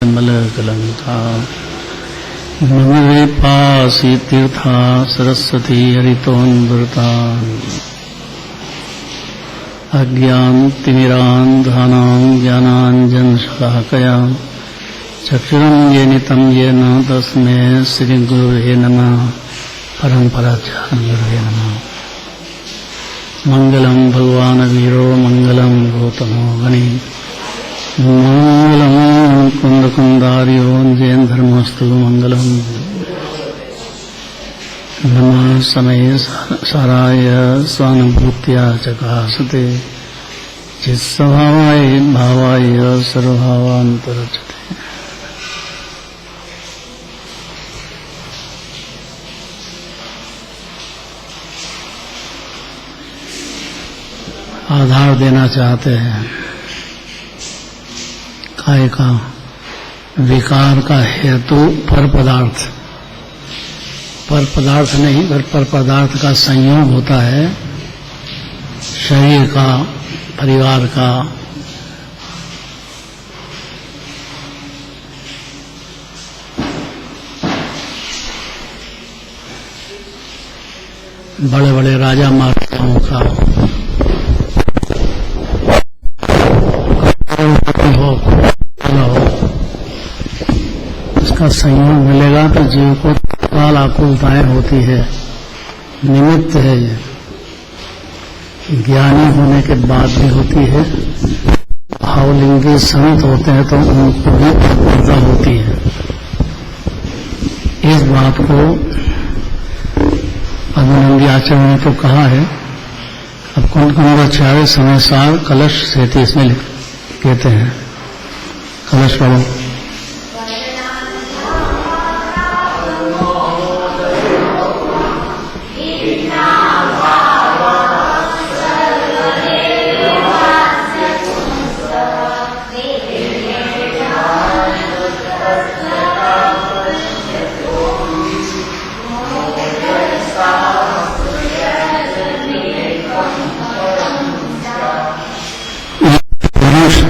मलकलंका ममृपासी तीर्था सरस्वती हरितोन्वृतान् अज्ञानतिमिरान्धानां ज्ञानाञ्जनशलाकया चक्षुरुन्मीलितं येन तस्मै श्रीगुरुवे नमः। परमपराचार्यगुरुवे नमः। मंगलम भगवान् वीरो मंगलम गौतमो गणि मंगलम कुंदकुंदार्यो जैन धर्मस्तु मंगलम नमः समय साराय स्वानुभूत्या चकासते चित्स्वभावाय भावाय सर्वभावान्तरचते। आधार देना चाहते हैं। काय का विकार का हेतु पर पदार्थ, पर पदार्थ नहीं पर पदार्थ का संयोग होता है। शरीर का, परिवार का, बड़े बड़े राजा महाराजाओं का इसका संयोग मिलेगा तो जीव को काल आकुलताएं होती है। निमित्त है ये, ज्ञानी होने के बाद भी होती है। भावलिंगी संत होते हैं तो उनको भी आकुलता होती है। इस बात को पद्मनंदी आचार्य ने तो कहा है। अब कुंदकुंदाचार्य समय सार कलश सेती इसमें कहते हैं। कलश पढ़ो।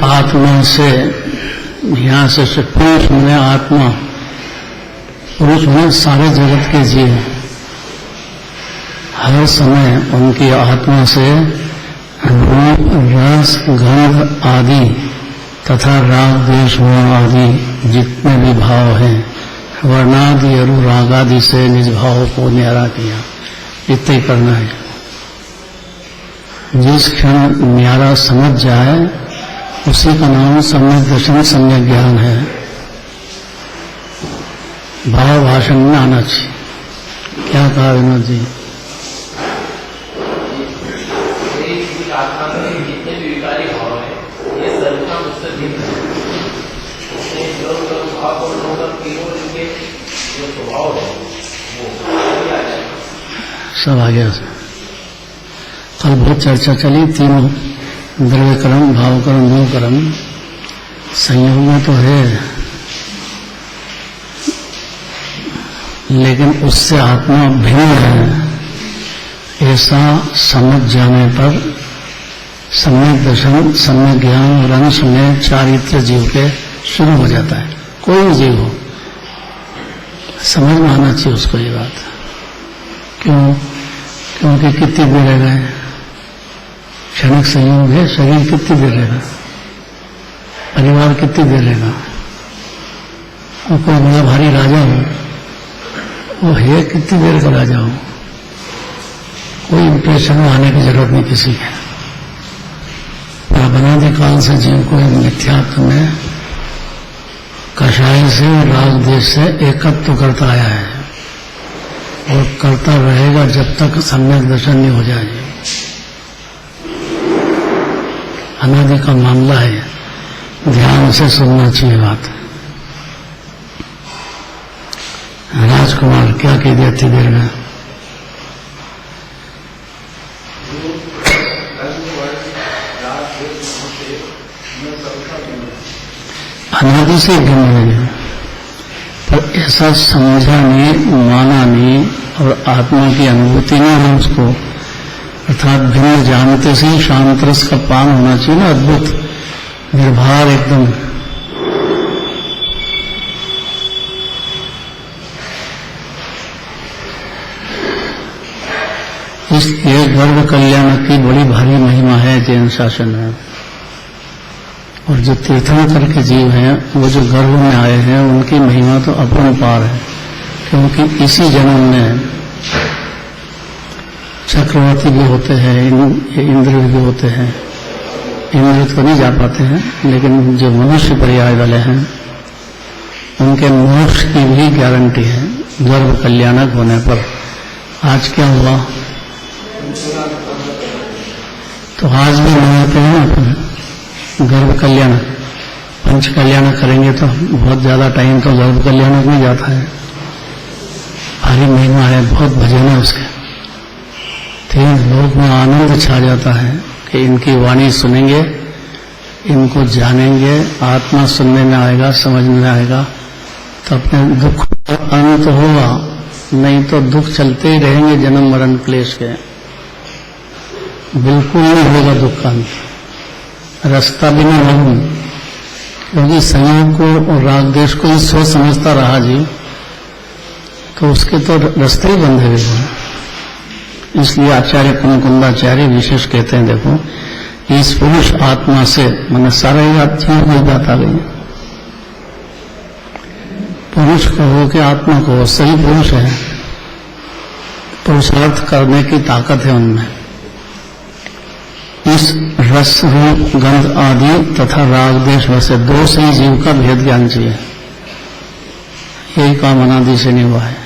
आत्मा से यहाँ से पुरुष में आत्मा, पुरुष में सारे जगत के जीव हर समय उनकी आत्मा से रूप, रस, गंध आदि तथा राग, द्वेष, मोह आदि जितने भी भाव हैं वर्णादि अनुरागादि से निज भाव को न्यारा किया। इतना ही करना है। जिस क्षण न्यारा समझ जाए उसी का नाम सम्यक दर्शन, सम्यक ज्ञान है। भाव भाषण में आना चाहिए। क्या कहा विनोद जी? जितने भी विकारी भाव है ये सर्वथा मुझसे भिन्न है। जो स्वभाव है वो सब आ गया। कल बहुत चर्चा चली। तीनों द्रव्य कर्म, भाव कर्म, मोह कर्म संयोग में तो है, लेकिन उससे आत्मा भिन्न है। ऐसा समझ जाने पर सम्यक दर्शन, सम्यक ज्ञान और अंश में चारित्र जीव के शुरू हो जाता है। कोई भी जीव हो समझ में आना चाहिए उसको ये बात। क्योंकि कितनी देर रह गए, क्षणिक संयोग है। शरीर कितनी देर रहेगा, परिवार कितनी देर रहेगा। और कोई बड़ा भारी राजा हो, वो है कितनी देर का राजा हो, कोई इंप्रेशन आने की जरूरत नहीं किसी के। अनादि काल से जीव को मिथ्यात्व में कषाय से और राग देश से एकत्व करता आया है और करता रहेगा जब तक सम्यक दर्शन नहीं हो जाए। अनादि का मामला है। ध्यान से सुनना चाहिए बात। राजकुमार क्या कह दिया इतनी देर में? अनादि से भिन्न है, पर ऐसा समझा नहीं, माना नहीं और आत्मा की अनुभूति नहीं है उसको। अर्थात भिन्न जानते से ही शांत रस का पान होना चाहिए ना। अद्भुत निर्भर एकदम इसलिए गर्भ कल्याण की बड़ी भारी महिमा है जैन शासन में। और जो तीर्थंकर के जीव हैं, वो जो गर्भ में आए हैं, उनकी महिमा तो अपरंपार है, क्योंकि इसी जन्म में चक्रवर्ती भी होते हैं, इंद्र भी होते हैं। इंद्र तो नहीं जा पाते हैं, लेकिन जो मनुष्य पर्याय वाले हैं उनके मोक्ष की भी गारंटी है गर्भ कल्याणक होने पर। आज क्या हुआ, तो आज भी मनाते हैं अपन गर्भ कल्याण। पंच कल्याण करेंगे तो बहुत ज्यादा टाइम तो गर्भ कल्याणक में जाता है। भारी महिमा है, बहुत भजन है उसके। तीन लोक में आनंद छा जाता है कि इनकी वाणी सुनेंगे, इनको जानेंगे, आत्मा सुनने में आएगा, समझ में आएगा, तो अपने दुख का अंत होगा। नहीं तो दुख चलते ही रहेंगे जन्म मरण क्लेश के, बिल्कुल नहीं होगा दुख का अंत, रास्ता भी नहीं होगा। क्योंकि संयोग को और राग देश को ही सोच समझता रहा जी, तो उसके तो रास्ते ही बंद है। इसलिए आचार्य कुंकुंदाचार्य विशेष कहते हैं, देखो इस पुरुष आत्मा से मैंने सारे जीव की बात आ गई। पुरुष कहो कि आत्मा कहो, सही पुरुष है, पुरुषार्थ करने की ताकत है उनमें। इस रस रूप गंध आदि तथा राग देश वैसे दो से ही जीव का भेद ज्ञान चाहिए। यही काम अनादि से नहीं हुआ है।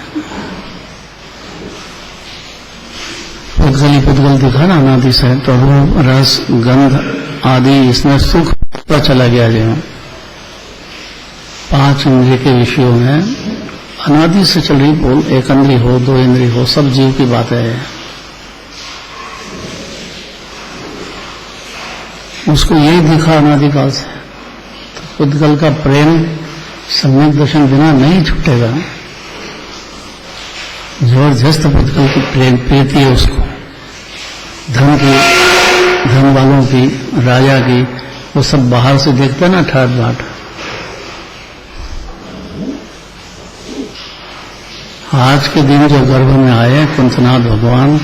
पुद्गल दिखा ना अनादि से, तो रूप रस गंध आदि इसमें सुख का चला गया जो 5 इंद्रिय के विषयों में अनादि से चल रही बोल, 1 इंद्रिय हो 2 इंद्रिय हो, सब जीव की बात है। उसको यही दिखा अनादिकाल से। तो पुद्गल का प्रेम सम्यक दर्शन बिना नहीं छूटेगा। जबरदस्त पुद्गल की प्रेम प्रीति है उसको, धन की, धन वालों की, राजा की, वो सब बाहर से देखते ना ठाट बाट। आज के दिन जो गर्भ में आए कुंथनाथ भगवान,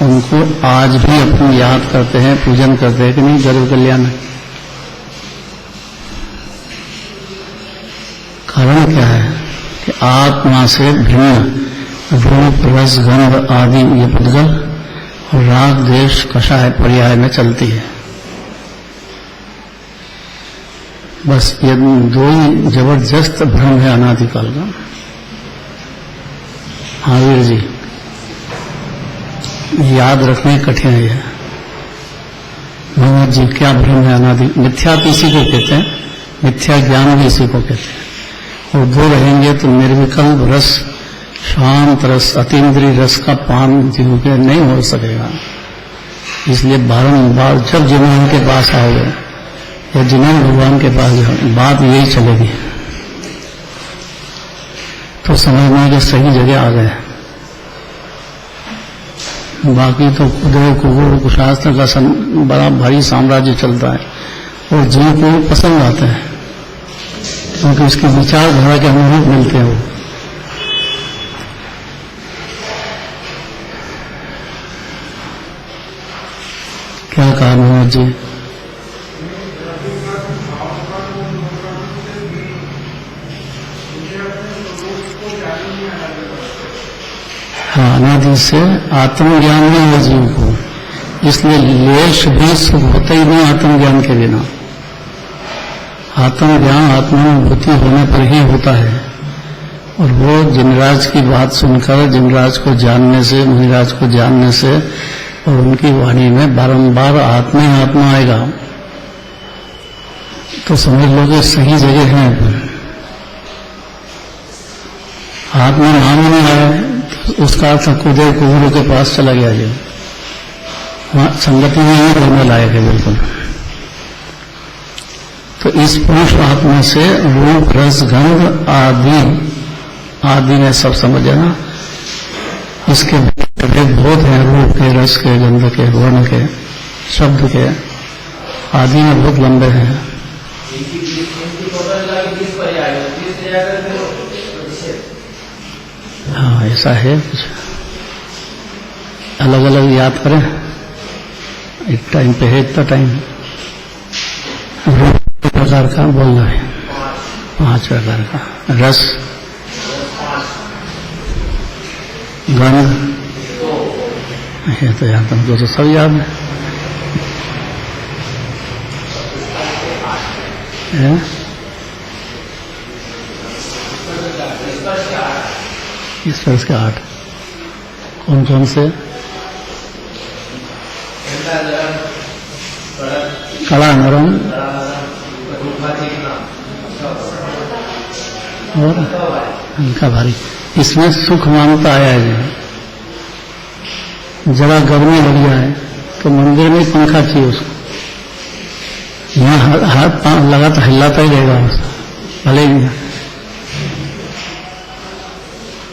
उनको आज भी अपनी याद करते हैं, पूजन करते हैं कि नहीं, गर्भ कल्याण। कारण क्या है कि आत्मा से भिन्न रूप रस गंध आदि ये पुद्गल और राग देश कषाय पर्याय में चलती है। बस ये दो ही जबरदस्त भ्रम है अनादिकाल का। हाँ वीर जी, याद रखने कठिन है। भगवत जी क्या भ्रम है अनादि, मिथ्या तो इसी को कहते हैं, मिथ्या ज्ञान भी इसी को कहते हैं। और दो रहेंगे तो निर्विकल्प रस, शांत रस, अतीन्द्रिय रस का पान जीव के नहीं हो सकेगा। इसलिए बारंबार जब जिन्होंने के पास आओगे या जिन्होंने भगवान के पास जाओगे, बात यही चलेगी तो समझना कि सही जगह आ गए। बाकी तो खुदे कुकुर शास्त्र का बड़ा भारी साम्राज्य चलता है और जीव को पसंद आते हैं, क्योंकि उसकी विचारधारा के अनुरूप मिलते हैं। वो क्या कहा मनोज जी? हाँ, अनादि से आत्मज्ञान नहीं है जीव को, इसलिए लेश भी सुख होता ही नहीं आत्मज्ञान के बिना। आत्मज्ञान आत्मानुभूति होने पर ही होता है। और वो जिनराज की बात सुनकर, जिनराज को जानने से, मुनिराज को जानने से और उनकी वाणी में बारंबार आत्मा ही आत्मा आएगा तो समझ लो कि सही जगह है। आत्मा नाम नहीं आया तो उसका अर्थ कुदे कुबुरु के पास चला गया जो वहां संगति में ही रहने लायक है बिल्कुल। तो इस पुरुष आत्मा से रूप रस गंध आदि में सब समझ जाना। इसके बहुत हैं, रूप के, रस के, गंध के, वर्ण के, शब्द के, आदि में बहुत लंबे हैं। हाँ, ऐसा है कुछ। अलग अलग याद करें, एक टाइम पे है इतना टाइम। रूप प्रकार का बोलना है, 5 प्रकार का। रस, गंध, ये तो याद, हमको तो सब याद है। स्पर्श के 8 कौन कौन से? कड़ा, नरम और हल्का भारी। इसमें सुख मानता आया है। जरा गर्मी लग जाए तो मंदिर में पंखा चाहिए उसको, यहाँ हाथ पांव लगा तो हिलाता ही रहेगा भले ही,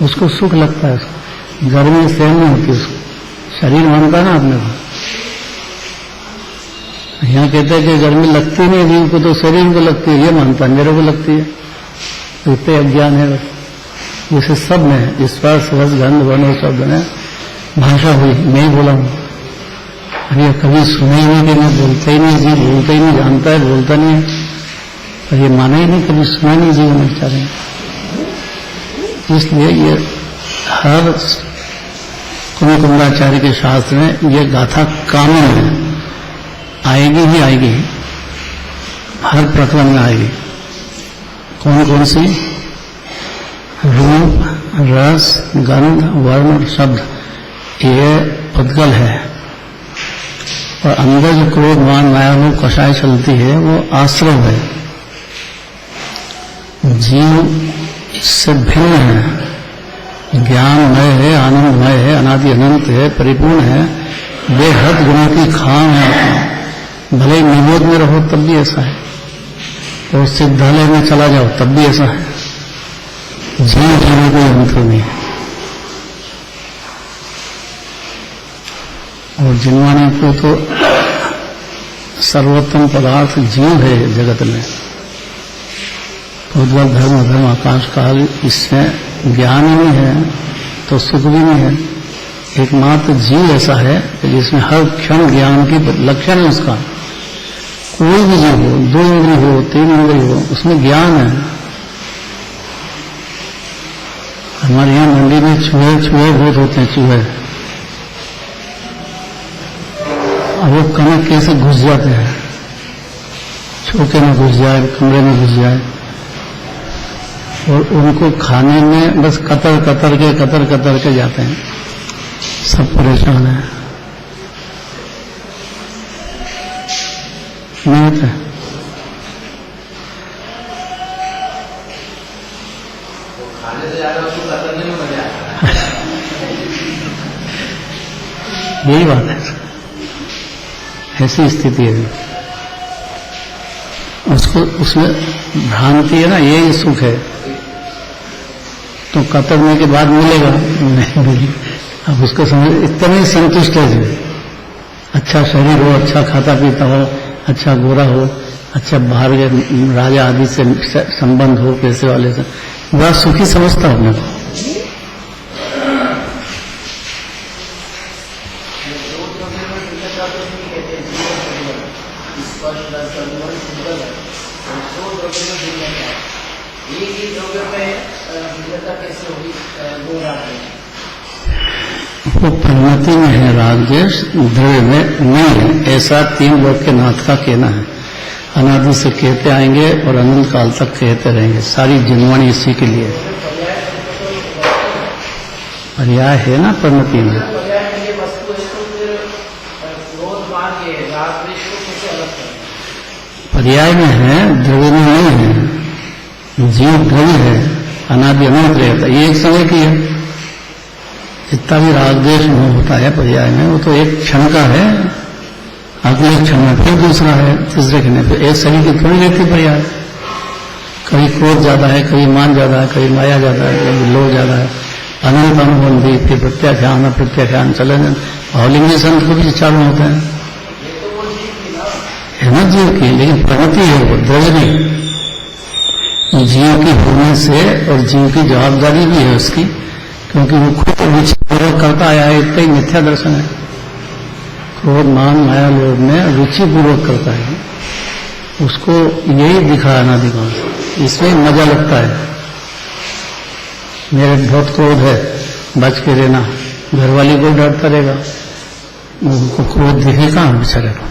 उसको सुख लगता है। उसको गर्मी सहन नहीं होती, उसको शरीर मानता है ना अपने को। यहाँ कहते हैं कि गर्मी लगती नहीं जीव को, तो शरीर को लगती है, ये मानता है, मेरे को लगती है। तो इतने अज्ञान है बस। जैसे सब में स्पर्श, रस, गंध, वर्ण शब्द में भाषा हुई, मैं ही बोला हूँ। अरे कभी सुना ही नहीं कि मैं बोलता ही नहीं, जीव बोलता ही नहीं, जानता है बोलता नहीं है, और ये माना ही नहीं, कभी सुना नहीं जीव में बेचारे। इसलिए ये हर कुमाराचार्य के शास्त्र में ये गाथा कानून है, आएगी ही आएगी, हर प्रकरण में आएगी। कौन कौन सी? रूप, रस, गंध, वर्ण और शब्द, ये उद्गल है। और अंदर जो क्रोध, मान, माया, लोभ, कषाय चलती है, वो आश्रम है। जीव इससे भिन्न है, ज्ञानमय है, आनंदमय है, अनादि अनंत है, परिपूर्ण है, बेहद गुणों की खान है आत्मा। भले निरोध में रहो तब भी ऐसा है, और सिद्धालय में चला जाओ तब भी ऐसा है। जीव जीने कोई अंतर नहीं है। और जिनवाने को तो सर्वोत्तम पदार्थ जीव है जगत में। उद्गल, धर्म, अधर्म, आकाश काल, इससे ज्ञान ही नहीं है तो सुख भी नहीं है। एकमात्र जीव ऐसा है कि जिसमें हर क्षण ज्ञान की लक्षण है उसका। कोई भी जीव हो, 2 इंद्रिय हो, 3 इंद्रिय हो, उसमें ज्ञान है। हमारे यहाँ मंडी में चूहे बहुत होते हैं, चूहे। अब वो कनक कैसे घुस जाते हैं, छोटे में घुस जाए, कमरे में घुस जाए, और उनको खाने में बस कतर कतर के जाते हैं। सब परेशान है, नहीं होता। खाने से ज्यादा उसको कतरने में मजा आता है। यही बात है, ऐसी स्थिति है। उसको उसमें भ्रांति है ना, यही सुख है। तो कतरने के बाद मिलेगा नहीं मिलेगा, अब उसको समझ, इतना ही संतुष्ट है जी। अच्छा शरीर हो, अच्छा खाता पीता हो, अच्छा गोरा हो, अच्छा बाहर के राजा आदि से संबंध हो, पैसे वाले से, बड़ा सुखी समझता हूं मैं। वो परिणति में है, रागद्वेष द्रव्य में नहीं है, ऐसा 3 लोक के नाथ का कहना है। अनादि से कहते आएंगे और अनंत काल तक कहते रहेंगे। सारी जिनवाणी इसी के लिए पर्याय है ना परिणति में। पर्याय में है, द्रव्य में नहीं है। जीव द्रव्य है, अनादि अनंत रहता, ये एक समय की है। जितना भी रागद्वेष मोह होता है पर्याय में, वो तो एक क्षण का है, अगले क्षण में फिर दूसरा है, तीसरे क्षण में फिर। एक शरीर की थोड़ी रहती पर्याय। कभी क्रोध ज्यादा है, कभी मान ज्यादा है, कभी माया ज्यादा है, कभी लोभ ज्यादा है। अनंत अनुबंधी, फिर प्रत्याख्यान अप्रत्याख्यान चले जाए। भावलिंगी संत को भी चारों होते हैं, है ना जीव की, लेकिन प्रगति है वो, द्रव्य नहीं। जीव की होने से, और जीव की जवाबदारी भी है उसकी, क्योंकि वो खुद रुचिपूर्वक करता आया है, इतना ही मिथ्या दर्शन है। क्रोध मान माया लोभ में रुचिपूर्वक करता है, उसको यही दिखा अनादिकाल, इसमें मजा लगता है। मेरे बहुत क्रोध है, बच के रहना, घरवाली को डरता रहेगा, उनको क्रोध दिखे कहाँ बेचारे को।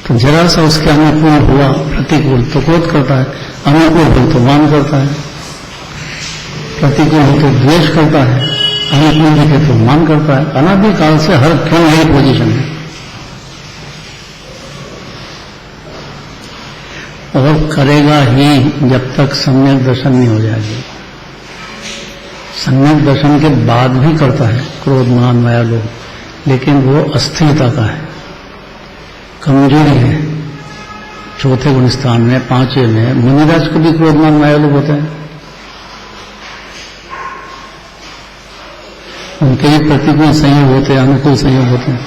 तो जरा सा उसके अनुकूल हुआ प्रतिकूल तो क्रोध करता है, अनुकूल हो तो मान करता है, प्रतिकूल हो तो द्वेष करता है, अनुकूल दिखे तो मान करता है। अनादिकाल से हर क्षण यही पोजीशन है। और करेगा ही जब तक सम्यक दर्शन नहीं हो जाएगी। सम्यक दर्शन के बाद भी करता है क्रोध मान माया लोभ, लेकिन वो अस्थिरता का है, कमजोरी है। चौथे गुण स्थान में, पांचवें में मुनिराज को भी क्रोध मान माया लोभ होते हैं, उनके भी प्रतिकूल संयोग होते हैं, अनुकूल संयोग होते हैं।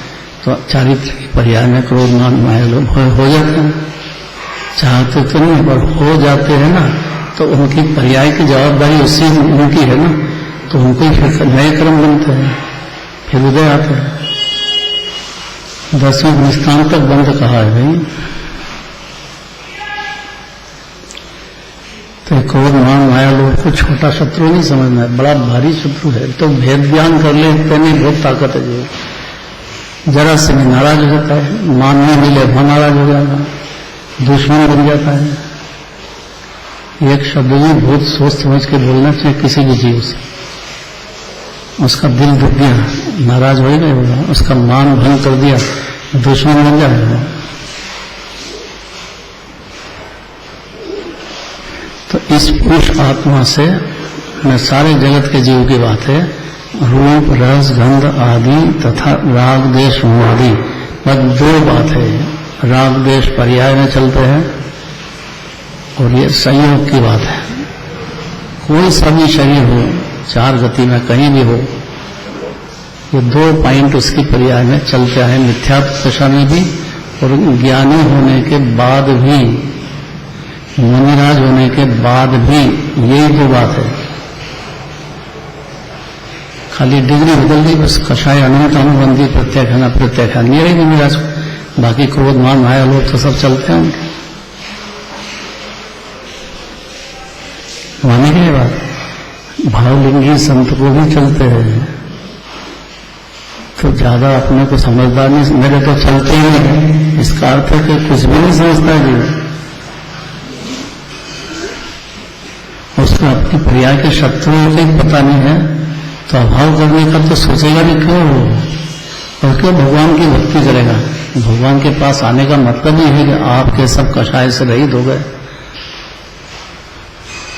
तो चारित्र की पर्याय में क्रोध मान माया लोभ हो जाते हैं। चाहते तो नहीं पर हो जाते हैं ना, तो उनकी पर्याय की जवाबदारी उसी उनकी है ना, तो उनको ही फिर नए कर्म बनते हैं, फिर उदय आते हैं। 10वें गुण स्थान तक बंद कहा है भाई। तो क्रोध मान माया लोग को छोटा शत्रु नहीं समझना है, बड़ा भारी शत्रु है। तो भेद ज्ञान कर ले इतनी बहुत ताकत है जो। जरा से भी नाराज हो जाता है, मान नहीं मिले वहां नाराज हो जाएगा, दुश्मन बन जाता है। एक शब्द भी बहुत सोच समझ के बोलना चाहिए किसी भी जीव से। उसका दिल दुख गया, नाराज हो गया होगा, उसका मान भंग कर दिया, दुश्मन बन जाएगा। तो इस पुरुष आत्मा से मैं सारे जगत के जीव की बात है, रूप रस गंध आदि तथा राग देश आदि, बस दो बात है। राग देश पर्याय में चलते हैं और ये संयोग की बात है। कोई सा भी शरीर हो, चार गति में कहीं भी हो, ये दो पॉइंट उसकी पर्याय में चलते हैं, मिथ्यात्व दशा में भी और ज्ञानी होने के बाद भी, मुनिराज होने के बाद भी यही दो बात है। खाली डिग्री बदल दी बस, कषाय अनंत अनुबंधी प्रत्याख्यान अप्रत्याख्यान ये रही मुनिराज, बाकी क्रोध मान माया लोग तो सब चलते हैं उनके। माने की बात, भावलिंगी संत को भी चलते हैं, तो ज्यादा अपने को समझदार नहीं, मेरे तो चलते ही नहीं, इसका अर्थ है कि कुछ भी नहीं समझता जी। उसको अपनी पर्याय के शत्रुओं को पता नहीं है, तो अभाव करने का तो सोचेगा नहीं क्यों हो, और क्यों भगवान की भक्ति करेगा। भगवान के पास आने का मतलब ही है कि आपके सब कषाय से रहित हो गए।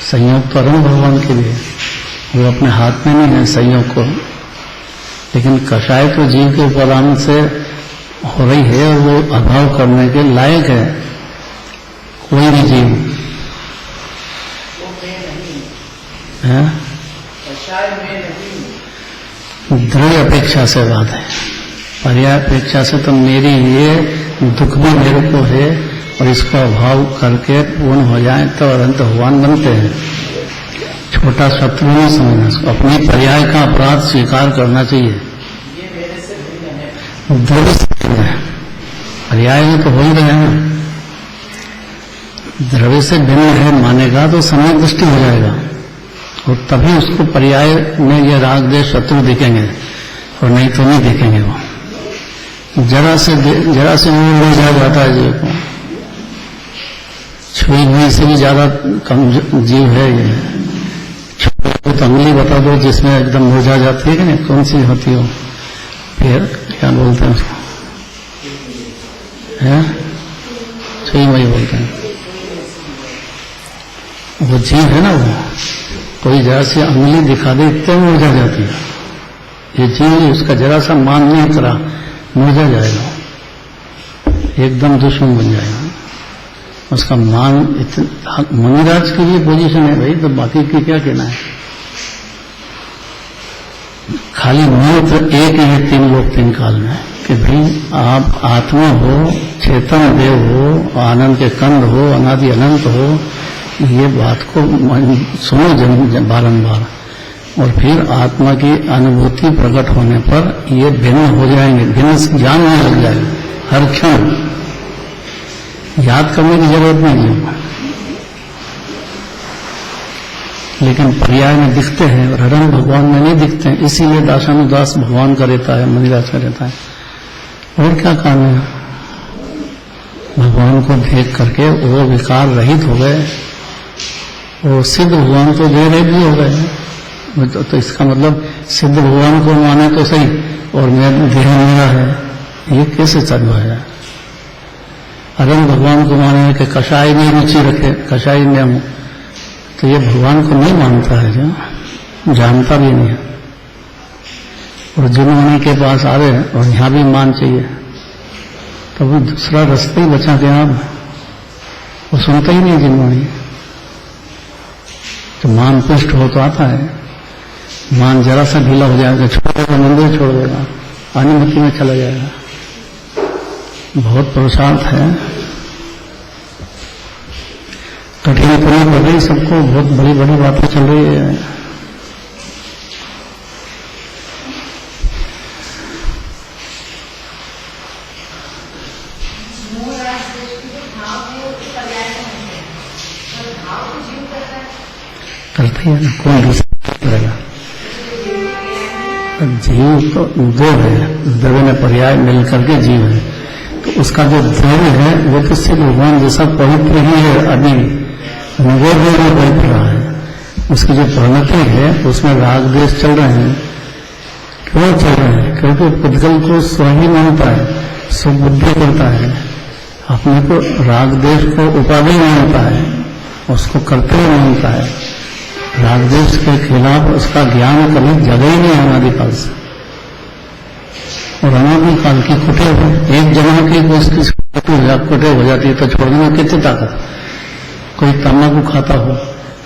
संयोग तो अरुण भगवान के लिए, वो अपने हाथ में नहीं है संयोग को, लेकिन कषाय तो जीव के उपादान से हो रही है और वो अभाव करने के लायक है। कोई भी जीव है, द्रव्य अपेक्षा से बात है, पर्याय अपेक्षा से तो मेरी ये दुख भी मेरे को है और इसको अभाव करके पूर्ण हो जाए तो अनंत भगवान बनते हैं। छोटा शत्रु नहीं समझना, इसको अपनी पर्याय का अपराध स्वीकार करना चाहिए। द्रव्य से पर्याय में तो हो ही रहे हैं, द्रव्य से भिन्न है मानेगा तो समय दृष्टि हो जाएगा और तभी उसको पर्याय में ये राग देश शत्रु दिखेंगे, और नहीं तो नहीं दिखेंगे। वो जरा से वो ले जाता है जीव को, छुई हुई से भी ज्यादा कम जीव है ये। तो अंगुली बता दो जिसमें एकदम मुरझा जाती है कि नहीं, कौन सी होती हो, फिर क्या बोलते हैं उसको, है छुई वही बोलते हैं। वो जीव है ना, वो कोई जरा सी अंगुली दिखा दे इतने मुरझा जाती है। ये जीव उसका जरा सा मान नहीं करा मुरझा जाएगा, एकदम दुश्मन बन जाएगा। उसका मान इतना, मुनिराज की भी पोजीशन है भाई, तो बाकी की क्या कहना है। खाली मंत्र एक ही है तीन लोक तीन काल में कि भाई आप आत्मा हो, चेतन देव हो, आनंद के कंद हो, अनादि अनंत हो। ये बात को सुनो बारंबार, और फिर आत्मा की अनुभूति प्रकट होने पर ये भिन्न हो जाएंगे, भिन्न से जानने लग जाएंगे हर क्षण। याद करने की जरूरत नहीं है, लेकिन पर्याय में दिखते हैं और हरण भगवान में नहीं दिखते हैं। इसीलिए दासानुदास भगवान का रहता है, मनिदास का रहता है। और क्या काम है? भगवान को देख करके वो विकार रहित हो गए, वो सिद्ध भगवान को दे रहित भी हो गए। तो इसका मतलब सिद्ध भगवान को माने तो सही, और मेरा देह मेरा है, ये कैसे चालू है? अरन भगवान को माने कि कषाय में रुचि रखे, कषाय में हूं, तो ये भगवान को नहीं मानता है, क्या जानता भी नहीं है। और जिन्होंने के पास आ रहे और यहां भी मान चाहिए, तो वो दूसरा रास्ता ही बचा के आप, वो सुनता ही नहीं जिन्होंने। तो मान पुष्ट हो तो आता है, मान जरा सा ढीला हो जाएगा, छोड़ देगा, मंदिर छोड़ देगा, अनुमति में चला जाएगा। बहुत पुरुषार्थ है, कठिन करनी पड़ रही सबको, बहुत बड़ी बड़ी बातें चल रही है। करते ही है ना, कौन दूसरा करेगा? जीव तो दो है, द्रव्य में पर्याय मिल करके जीव है। तो उसका जो द्रव्य है वो तो सिर्फ भगवान जैसा पवित्र ही है, अभी वो पवित्र रहा है। उसकी जो परिणति है उसमें राग द्वेष चल रहे हैं। क्यों चल रहे हैं? क्योंकि पुद्गल को स्वही मानता है, स्वबुद्धि करता है, अपने को राग द्वेष को उपाधि मानता है, उसको कर्तव्य मानता है। राग द्वेष के खिलाफ उसका ज्ञान कभी जगह ही नहीं अनादिकाल से, और अनादिकाल की कुटे एक जगह की उसकी कुटे हो जाती है तो छोड़ने में कितनी ताकत। कोई तम्बाकू खाता हो,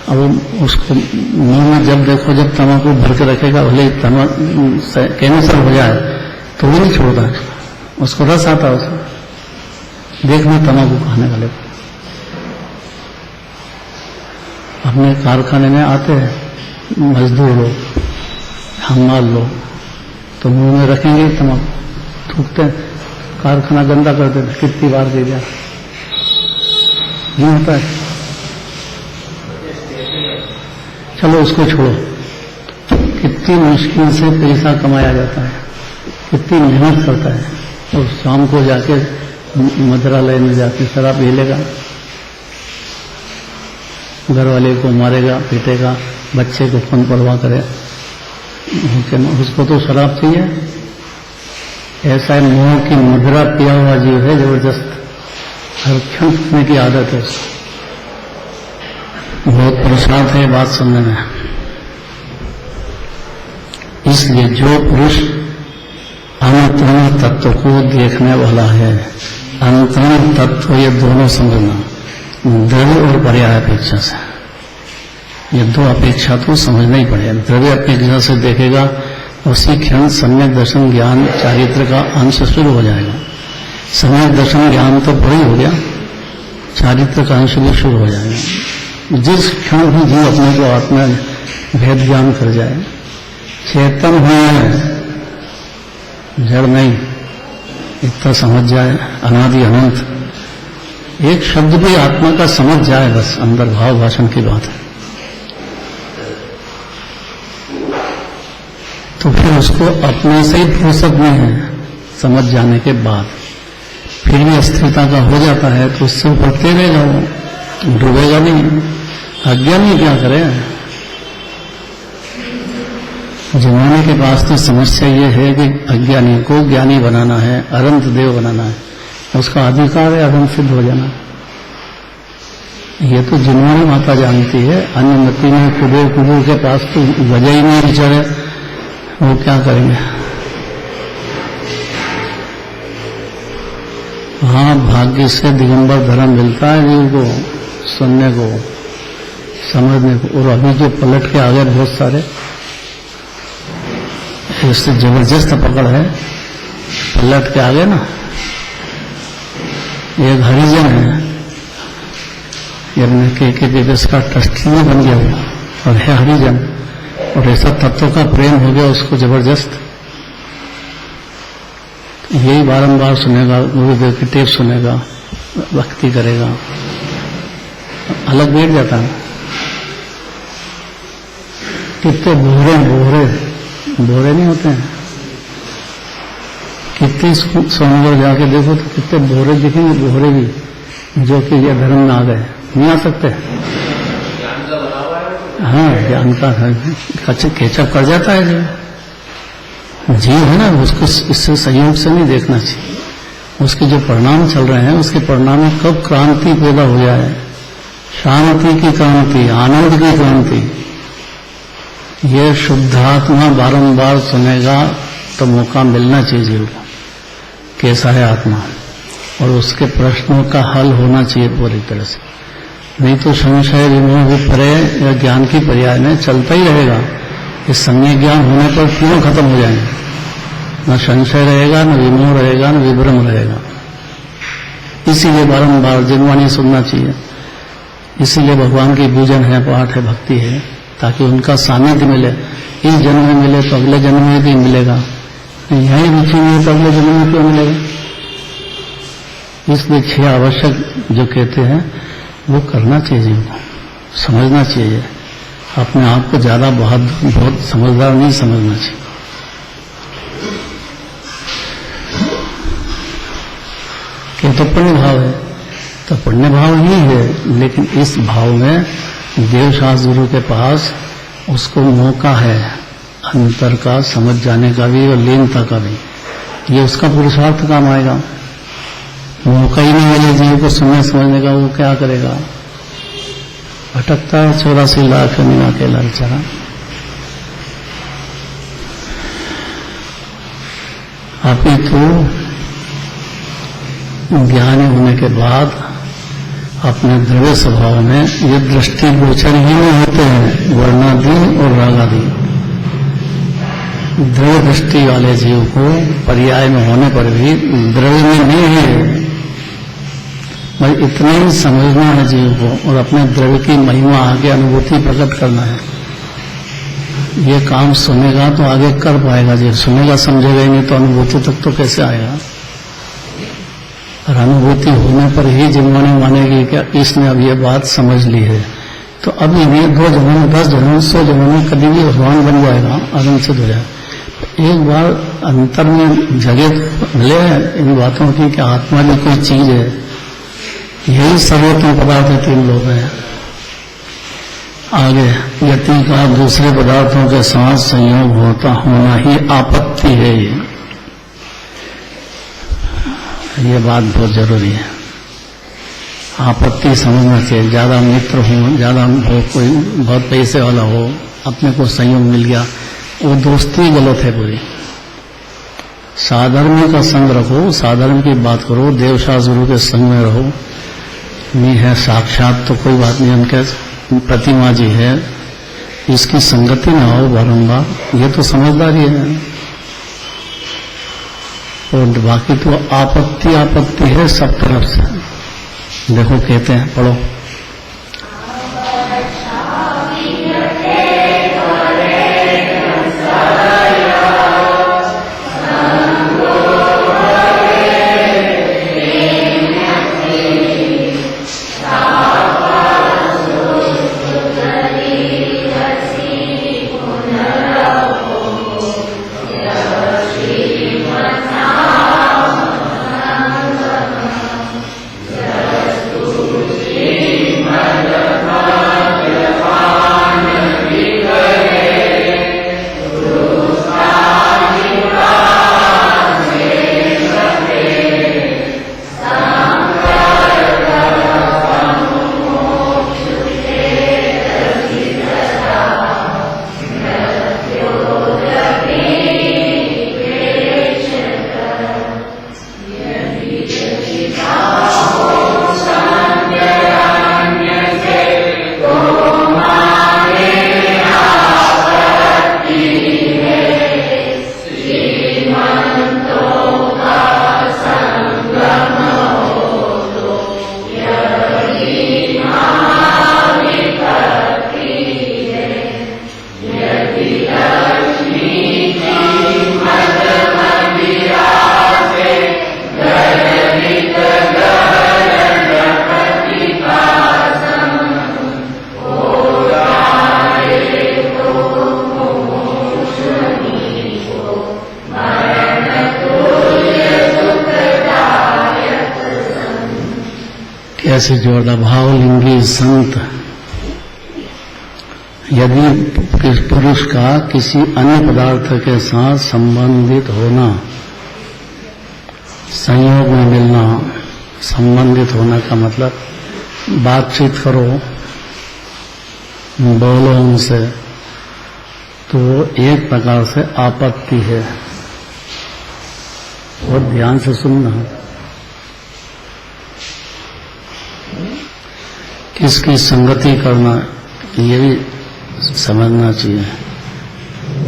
अब उसको मुंह में जब देखो, जब तम्बाकू भर के रखेगा, भले कैंसर हो जाए तो वो नहीं छोड़ता है, उसको रस आता है उसको। देखना तम्बाकू खाने वाले को, अपने कारखाने में आते हैं मजदूर लोग, हमाल लोग, तो मुंह में रखेंगे तम्बाकू, थूकते हैं, कारखाना गंदा करते थे, कितनी बार दे दिया, नहीं होता है। चलो उसको छोड़ो, कितनी मुश्किल से पैसा कमाया जाता है, कितनी मेहनत करता है, और शाम को जाके मदिरालय में जाके शराब पी लेगा, घर वाले को मारेगा, पीटेगा, बच्चे को खून परवाह करे, उसको तो शराब चाहिए। ऐसा है, मोह की मदिरा पिया हुआ जीव है, जबरदस्त, हर क्षण पीने की आदत है उसको। बहुत पुरुषार्थ है बात सुनने में। इसलिए जो पुरुष अंतरंग तत्व को देखने वाला है, अंतरंग तत्व ये दोनों समझना, द्रव्य और पर्याय अपेक्षा से, ये दो अपेक्षा तो समझना ही पड़ेगा। द्रव्य अपेक्षा से देखेगा, उसी क्षण सम्यक दर्शन ज्ञान चारित्र का अंश शुरू हो जाएगा। सम्यक दर्शन ज्ञान तो बड़ी हो गया, चारित्र का अंश भी शुरू हो जाएगा। जिस क्षण भी जीव अपने को आत्मा भेद ज्ञान कर जाए, चेतन है, जड़ नहीं, इतना समझ जाए, अनादि अनंत, एक शब्द भी आत्मा का समझ जाए, बस अंदर भाव भाषण की बात है, तो फिर उसको अपने से ही फुर्सत नहीं है समझ जाने के बाद। फिर भी अस्थिरता का हो जाता है तो उससे उभरते रहेगा, वो डूबेगा नहीं। अज्ञानी क्या करे? जमाने के पास तो समस्या ये है कि अज्ञानी को ज्ञानी बनाना है, अनंत देव बनाना है, उसका अधिकार है अनंत सिद्ध हो जाना। ये तो जिन्होंने माता जानती है, अन्यमति में कुबेर के पास तो वजह ही नहीं बेचारे, वो क्या करेंगे? हाँ, भाग्य से दिगंबर धर्म मिलता है जीव को, सुनने को, समझने को। और अभी जो पलट के आ गए बहुत सारे, इससे जबरदस्त पकड़ है, पलट के आ गए ना। एक हरिजन है, ये के दिवस का ट्रस्टी बन गया और है हरिजन, और ऐसा तत्व का प्रेम हो गया उसको जबरदस्त, यही बारंबार सुनेगा, गुरुदेव की टेप सुनेगा, भक्ति करेगा, अलग बैठ जाता है। कितने बोहरे नहीं होते हैं, कितने सोनगर जाके देखो तो कितने बोहरे दिखेंगे, बोहरे भी जो कि ये धर्म में आ गए, नहीं आ सकते। हाँ, ज्ञान का केचप कर जाता है जीव है ना, उसको इससे संयोग से नहीं देखना चाहिए। उसके जो परिणाम चल रहे हैं, उसके परिणाम में कब क्रांति पैदा हो जाए, शांति की क्रांति, आनंद की क्रांति, ये शुद्धात्मा बारंबार सुनेगा तो मौका मिलना चाहिए जीव को, कैसा है आत्मा, और उसके प्रश्नों का हल होना चाहिए पूरी तरह से। नहीं तो संशय विमोह विपर्य या ज्ञान की पर्याय में चलता ही रहेगा। इस संज्ञा ज्ञान होने पर क्यों खत्म हो जाएंगे, न संशय रहेगा, न विमोह रहेगा, न विभ्रम रहेगा। इसीलिए बारंबार जिनवाणी सुनना चाहिए, इसीलिए भगवान की पूजन है, पाठ है, भक्ति है, ताकि उनका सानिध्य मिले। इस जन्म में मिले तो अगले जन्म में भी मिलेगा, यही रुचि मिले तो अगले जन्म में क्यों मिलेगा। इसलिए 6 आवश्यक जो कहते हैं वो करना चाहिए, जीव को समझना चाहिए। अपने आप को ज्यादा बहुत समझदार नहीं समझना चाहिए। क्या तो पुण्य भाव है, तो पुण्य भाव ही है, लेकिन इस भाव में देवशास्त्र गुरु के पास उसको मौका है अंतर का समझ जाने का भी और लीनता का भी। ये उसका पुरुषार्थ काम आएगा। मौका ही नहीं मिले जीव को सुनने समझने का, वो क्या करेगा, भटकता है 84 लाख में अकेला बेचारा। अपितु ज्ञानी होने के बाद अपने द्रव्य स्वभाव में ये दृष्टि गोचर ही नहीं होते हैं, वर्णादि और रागादि। द्रव्य दृष्टि वाले जीव को पर्याय में होने पर भी द्रव्य में नहीं है, भाई इतना ही समझना है जीव को, और अपने द्रव्य की महिमा आगे अनुभूति प्रकट करना है। ये काम सुनेगा तो आगे कर पाएगा, जीव सुनेगा समझेगा ही नहीं तो अनुभूति तक तो कैसे आएगा। और अनुभूति होने पर ही जिम्मानी मानेगी कि इसने अब ये बात समझ ली है, तो अब ये 2 जन्म 10 जन्म 100 जन्म में कभी भी भगवान बन जाएगा, आनंद से हो जाए। एक बार अंतर में जगह मिले इन बातों की कि आत्मा भी कोई चीज है, यही सर्वोत्तम पदार्थ है, 3 लोग हैं। आगे यति का दूसरे पदार्थों के साथ संयोग होना ही आपत्ति है। ये बात बहुत जरूरी है, आपत्ति समझना चाहिए। ज्यादा मित्र हो, ज्यादा हो, कोई बहुत पैसे वाला हो, अपने को संयोग मिल गया, वो दोस्ती गलत है पूरी। साधर्म का संग रखो, साधर्म की बात करो, देवशास्त्र गुरु के संग में रहो। नहीं है साक्षात तो कोई बात नहीं, उनके प्रतिमा जी है, इसकी संगति न हो बारंबार, ये तो समझदारी है। और बाकी तो आपत्ति है सब तरफ से। देखो कहते हैं, पढ़ो, जैसे जोड़ा भावलिंगी संत, यदि किस पुरुष का किसी अन्य पदार्थ के साथ संबंधित होना, संयोग में मिलना, संबंधित होना का मतलब बातचीत करो, बोलो उनसे, तो वो एक प्रकार से आपत्ति है। और ध्यान से सुनना, किसकी संगति करना ये भी समझना चाहिए,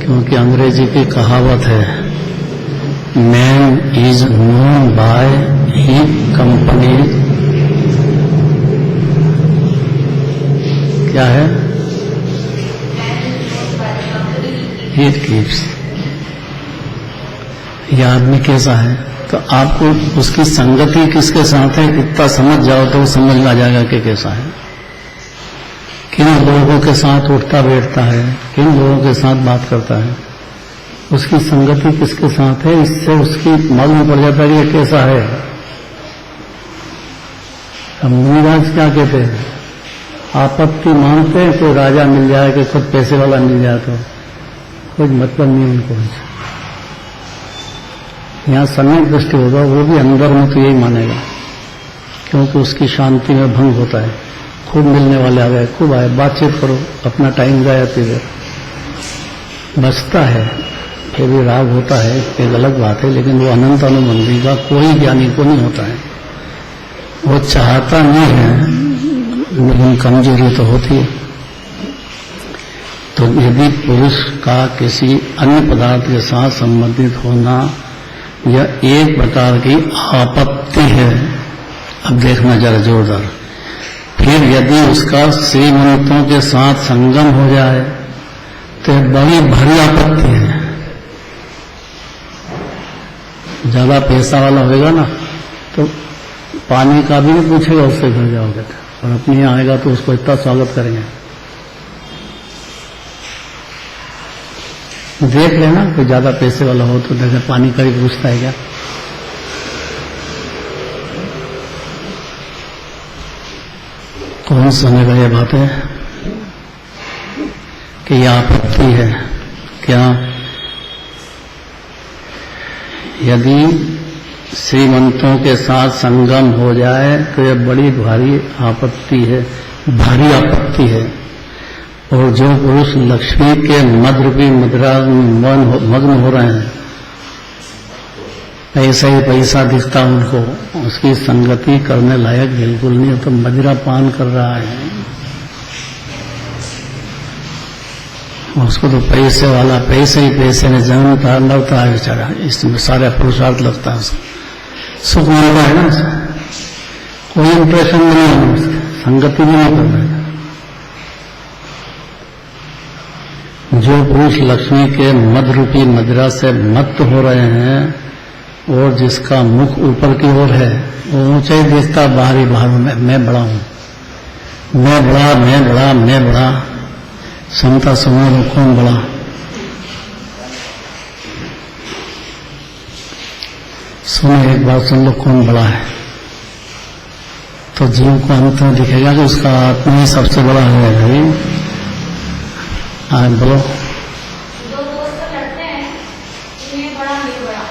क्योंकि अंग्रेजी की कहावत है, man is known by he company, क्या है, ही कीप्स। ये आदमी कैसा है, तो आपको उसकी संगति किसके साथ है इतना समझ जाओ तो समझ में आ जाएगा कि कैसा है, किन लोगों के साथ उठता बैठता है, किन लोगों के साथ बात करता है, उसकी संगति किसके साथ है, इससे उसकी मालूम पड़ जाता है कि ये कैसा है। हम मुनिराज क्या कहते हैं, आपत्ति मानते हैं, कोई राजा मिल जाए कि खुद पैसे वाला मिल जाए तो कोई मतलब नहीं उनको। यहाँ सम्यक दृष्टि होगा वो भी अंदर में तो यही मानेगा, क्योंकि उसकी शांति में भंग होता है। खूब मिलने वाले आ गए, खूब आए, बातचीत करो, अपना टाइम जाए पीछे बचता है, फिर भी राग होता है, एक अलग बात है, लेकिन वो अनंत अनुबंधी का कोई ज्ञानी को नहीं होता है। वो चाहता नहीं है, लेकिन कमजोरी तो होती है। तो यदि पुरुष का किसी अन्य पदार्थ के साथ संबंधित होना यह एक प्रकार की आपत्ति है, अब देखना जरा जोरदार। फिर यदि उसका श्रीमंतों के साथ संगम हो जाए तो बड़ी भारी आपत्ति है। ज्यादा पैसा वाला होगा ना तो पानी का भी नहीं पूछेगा, उससे घर जाओगे, और अपने यहाँ आएगा तो उसको इतना स्वागत करेंगे। देख लेना, कोई ज्यादा पैसे वाला हो तो जैसे पानी का ही पूछता है क्या। कौन समझेगा ये बात है कि यह आपत्ति है क्या। यदि श्रीमंतों के साथ संगम हो जाए तो यह बड़ी भारी आपत्ति है, भारी आपत्ति है। और जो पुरुष लक्ष्मी के मद रूपी मुद्रा में मग्न हो रहे हैं, पैसा ही पैसा दिखता उनको, उसकी संगति करने लायक बिल्कुल नहीं, तो मदिरा पान कर रहा है, उसको तो पैसे वाला पैसे ही पैसे में जन्मता लगता है बेचारा, इसमें सारा पुरुषार्थ लगता है, उसको सुख मिलता है ना, कोई इंप्रेशन नहीं है, उसकी संगति भी नहीं कर रहा है। जो पुरुष लक्ष्मी के मद रूपी मदिरा से मत्त हो रहे हैं और जिसका मुख ऊपर की ओर है, वो ऊंचा ही देखता बाहरी बाहर में, मैं बड़ा हूं, मैं बड़ा, मैं बड़ा, मैं बड़ा, समता समूह कौन बड़ा। सुनो एक बात सुन लो, कौन बड़ा है, तो जीव को अंत में दिखेगा कि उसका आत्मा ही सबसे बड़ा है। भाई हाँ बोलो। दो दोस्त लड़ते हैं, ये बड़ा नहीं बड़ा,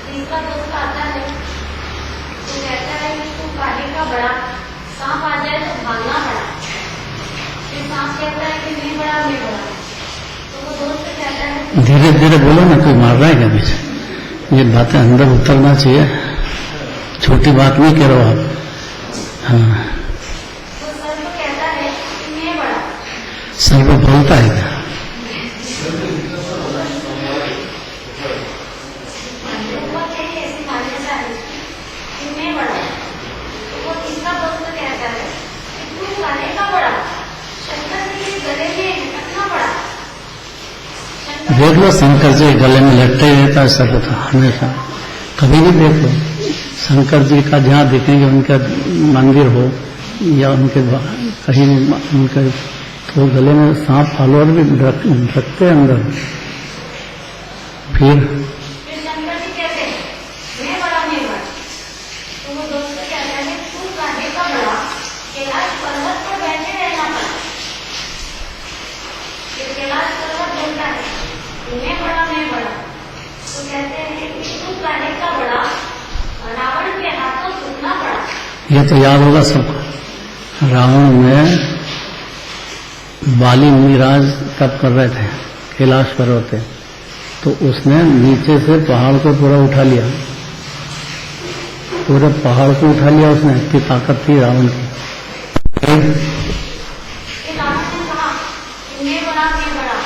तीसरा दोस्त आता है तो कहता है कि तू काहे का बड़ा, सांप आ जाए तो भागना बड़ा। फिर सांप कहता है कि नहीं बड़ा, मैं बड़ा। तो वो दोस्त कहता है धीरे धीरे बोलो ना, कोई मार रहा है क्या पीछे। ये बातें अंदर उतरना चाहिए, छोटी बात नहीं कह रहे हो आप। हाँ तो सर्प कहता है कि मैं बड़ा। सर्प बोलता है क्या। ऐसी मान्यता है कि मैं बड़ा। तो वो तीसरा दोस्त कहता है कि तू काहे का बड़ा, शंकर जी के गले में कितना बड़ा। देख लो शंकर जी गले में लटके ही रहता है सर्प तो हमेशा, कभी भी देख लो शंकर जी का जहाँ देखेंगे उनका मंदिर हो या उनके कहीं उनके, तो गले में सांप फॉलोअर भी रखते हैं अंदर। फिर शंकर जी कहते हैं मैं बड़ा, मैं बड़ा। तो वो दोस्त कहता है तू काहे का इन्हें बड़ा मैं बड़ा। तो कहते हैं कि तू काहे का बड़ा, रावण के हाथों टूटना पड़ा। ये तो याद होगा सबको, रावण में बाली मुनिराज तप कर रहे थे कैलाश पर्वत पे, तो उसने नीचे से पहाड़ को पूरा उठा लिया, पूरे पहाड़ को उठा लिया उसने, इतनी ताकत थी रावण की। रावण ने कहा इन्हें बड़ा मैं बड़ा।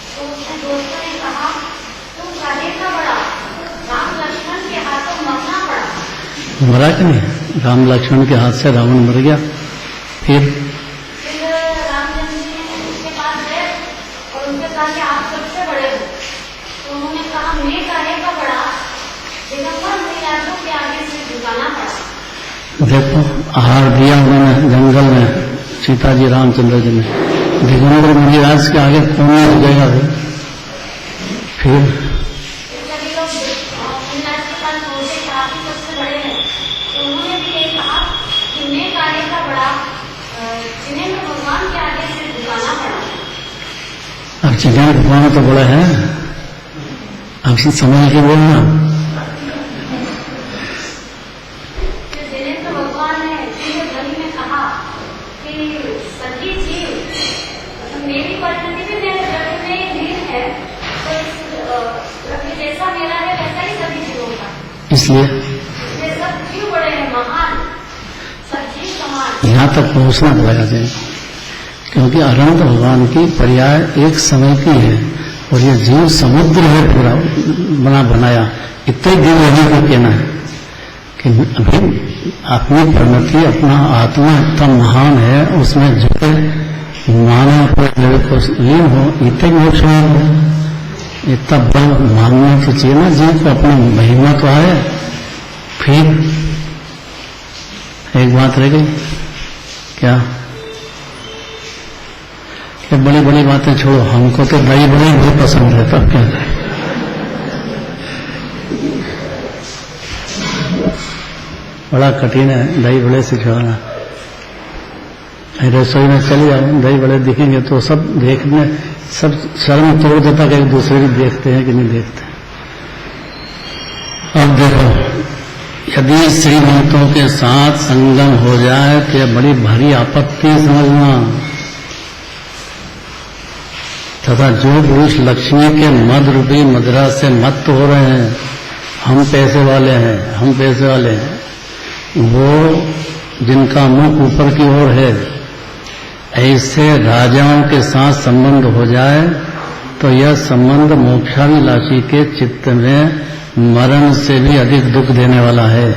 तो उसने दोस्तों ने कहा तुम काहे का बड़ा, राम लक्ष्मण के हाथों मरना पड़ा। मरा कि नहीं? राम लक्ष्मण के हाथ से रावण मर गया। फिर रामचंद्र जी उसके पास गए और उनसे कहा कि आप सबसे बड़े हो। तो उन्होंने कहा मैं काहे का बड़ा, दिगंबर मुनिराजों के आगे से झुकाना पड़ा। देखो आहार दिया उन्होंने जंगल में, सीता जी रामचंद्र जी ने, दिगंबर मुनिराज के आगे कौन नहीं झुकेगा भाई। फिर सभी लोग मुनिराज के पास पहुंचे कि आप ही सबसे बड़े हैं। तो उन्होंने भी ये कहा कि मैं काहे का बड़ा, जिन्हें मैं भगवान के आगे से झुकाना पड़ा। अब चिकन भगवान तो बड़ा है, अब समझ के बोलना। जिन्हें तो भगवान है, जिन्हें ध्वनि में कहा कि सभी जीव, मेरी परिणति भी मेरे जगत में ही लीन है, तो इस जैसा मेरा है वैसा ही सभी जीवों का। इसलिए ये सब जीव बड़े हैं, महान, सब जीव समान। यहाँ तक पहुँचना पड़ेगा जी, क्योंकि अनंत भगवान की पर्याय एक समय की है और ये जीव समुद्र है पूरा बना बनाया। इतने दिन रहने को कहना है कि अभी अपनी परिणति, अपना आत्मा इतना महान है, उसमें जो मानव को लीन हो, इतने मोक्ष हो। इतना बड़ा मानना तो चाहिए ना जीव को, अपनी महिमा तो आए। फिर एक बात रह गई क्या, कि बड़ी बड़ी बातें छोड़ो, हमको तो दही बड़े बहुत पसंद है। तब क्या बड़ा कठिन है दही बड़े से छोड़ना। रसोई में चले जाओ, दही बड़े दिखेंगे तो सब देखने, सब शर्म तोड़ देता कि एक दूसरे की देखते हैं कि नहीं देखते। अब देखो, यदि श्रीमंतों के साथ संगम हो जाए तो यह बड़ी भारी आपत्ति समझना। तथा जो पुरुष लक्ष्मी के मद रूपी मदिरा से मत्त हो रहे हैं, हम पैसे वाले हैं, हम पैसे वाले हैं, वो जिनका मुख ऊपर की ओर है, ऐसे राजाओं के साथ संबंध हो जाए तो यह संबंध मोक्षाभिलाषी के चित्त में मरण से भी अधिक दुख देने वाला है।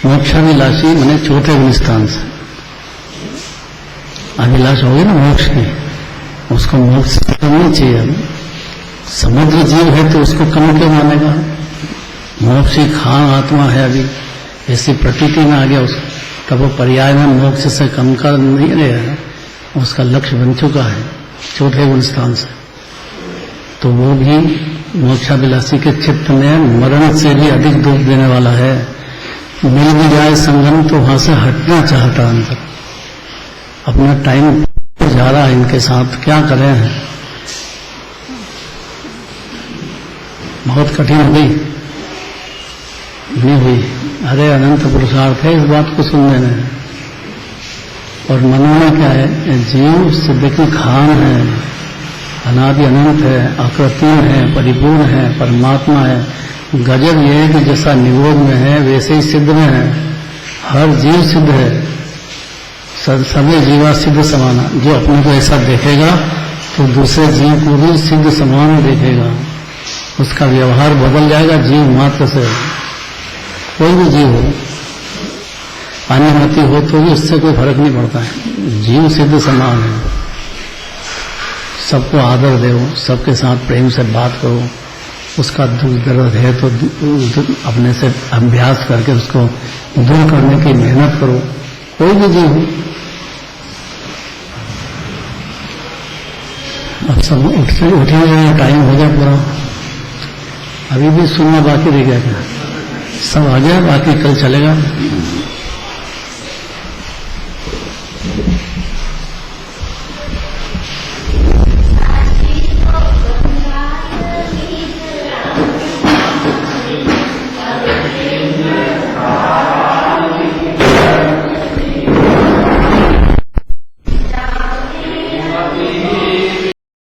मोक्षाभिलाषी माने चौथे गुणस्थान से अभिलाष होगी ना मोक्ष की, उसको मोक्ष करनी चाहिए। समुद्र जीव है तो उसको कम क्यों मानेगा? मोक्ष ही खान आत्मा है, अभी ऐसी प्रतीति में आ गया उसको, तब वो पर्याय में मोक्ष से कम का नहीं रहेगा, उसका लक्ष्य बन चुका है चौथे गुण स्थान से। तो वो भी मोक्षाभिलाषी के चित्त में मरण से भी अधिक दुख देने वाला है। मिल भी जाए संगम तो वहां से हटना चाहता अंदर, अपना टाइम जा रहा है इनके साथ, क्या करें हैं। बहुत कठिन हो गई, नहीं हुई। अरे अनंत पुरुषार्थ है इस बात को सुनने में। और मनोना क्या है, जीव सिद्ध की खान है, अनादि अनंत है, अकृत्रिम है, परिपूर्ण है, परमात्मा है। गजब ये है कि जैसा निरोध में है वैसे ही सिद्ध में है। हर जीव सिद्ध है, सभी जीवा सिद्ध समाना। जो अपने को ऐसा देखेगा तो दूसरे जीव को भी सिद्ध समान देखेगा, उसका व्यवहार बदल जाएगा जीव मात्र से। कोई भी जीव हो, अन्यमति हो तो भी उससे कोई फर्क नहीं पड़ता है, जीव सिद्ध समान है। सबको आदर दो, सबके साथ प्रेम से बात करो, उसका दुख दर्द है तो अपने से अभ्यास करके उसको दूर करने की मेहनत करो। कोई भी जीव हो। अब सब उठे टाइम हो गया पूरा, अभी भी सुनना बाकी रह गया क्या? सब आ गया, बाकी कल चलेगा।